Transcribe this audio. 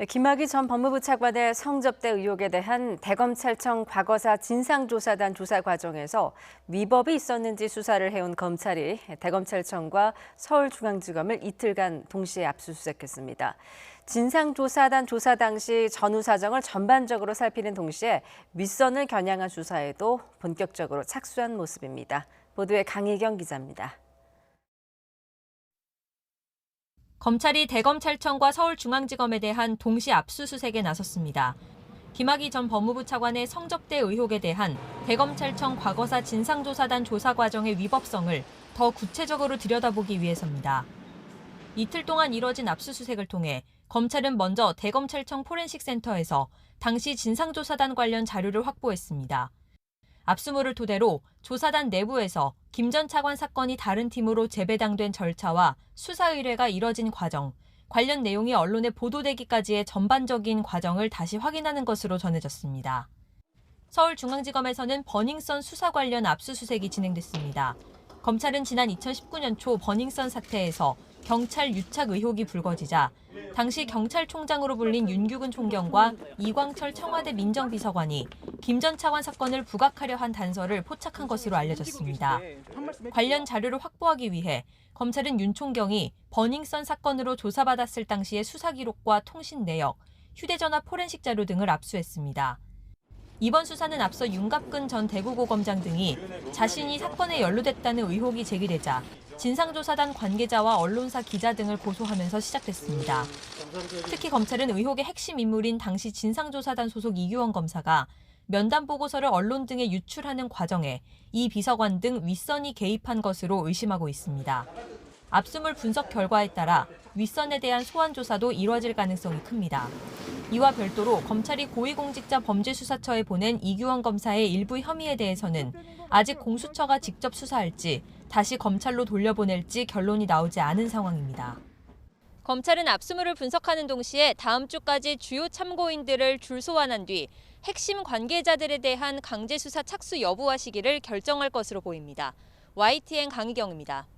김학의 전 법무부 차관의 성접대 의혹에 대한 대검찰청 과거사 진상조사단 조사 과정에서 위법이 있었는지 수사를 해온 검찰이 대검찰청과 서울중앙지검을 이틀간 동시에 압수수색했습니다. 진상조사단 조사 당시 전후 사정을 전반적으로 살피는 동시에 윗선을 겨냥한 수사에도 본격적으로 착수한 모습입니다. 보도에 강희경 기자입니다. 검찰이 대검찰청과 서울중앙지검에 대한 동시 압수수색에 나섰습니다. 김학의 전 법무부 차관의 성접대 의혹에 대한 대검찰청 과거사 진상조사단 조사 과정의 위법성을 더 구체적으로 들여다보기 위해서입니다. 이틀 동안 이뤄진 압수수색을 통해 검찰은 먼저 대검찰청 포렌식센터에서 당시 진상조사단 관련 자료를 확보했습니다. 압수물을 토대로 조사단 내부에서 김 전 차관 사건이 다른 팀으로 재배당된 절차와 수사 의뢰가 이뤄진 과정, 관련 내용이 언론에 보도되기까지의 전반적인 과정을 다시 확인하는 것으로 전해졌습니다. 서울중앙지검에서는 버닝썬 수사 관련 압수수색이 진행됐습니다. 검찰은 지난 2019년 초 버닝썬 사태에서 경찰 유착 의혹이 불거지자 당시 경찰총장으로 불린 윤규근 총경과 이광철 청와대 민정비서관이 김 전 차관 사건을 부각하려 한 단서를 포착한 것으로 알려졌습니다. 관련 자료를 확보하기 위해 검찰은 윤 총경이 버닝썬 사건으로 조사받았을 당시의 수사 기록과 통신 내역, 휴대전화 포렌식 자료 등을 압수했습니다. 이번 수사는 앞서 윤갑근 전 대구고검장 등이 자신이 사건에 연루됐다는 의혹이 제기되자 진상조사단 관계자와 언론사 기자 등을 고소하면서 시작됐습니다. 특히 검찰은 의혹의 핵심 인물인 당시 진상조사단 소속 이규원 검사가 면담 보고서를 언론 등에 유출하는 과정에 이 비서관 등 윗선이 개입한 것으로 의심하고 있습니다. 압수물 분석 결과에 따라 윗선에 대한 소환 조사도 이뤄질 가능성이 큽니다. 이와 별도로 검찰이 고위공직자 범죄수사처에 보낸 이규원 검사의 일부 혐의에 대해서는 아직 공수처가 직접 수사할지 다시 검찰로 돌려보낼지 결론이 나오지 않은 상황입니다. 검찰은 압수물을 분석하는 동시에 다음 주까지 주요 참고인들을 줄 소환한 뒤 핵심 관계자들에 대한 강제수사 착수 여부와 시기를 결정할 것으로 보입니다. YTN 강희경입니다.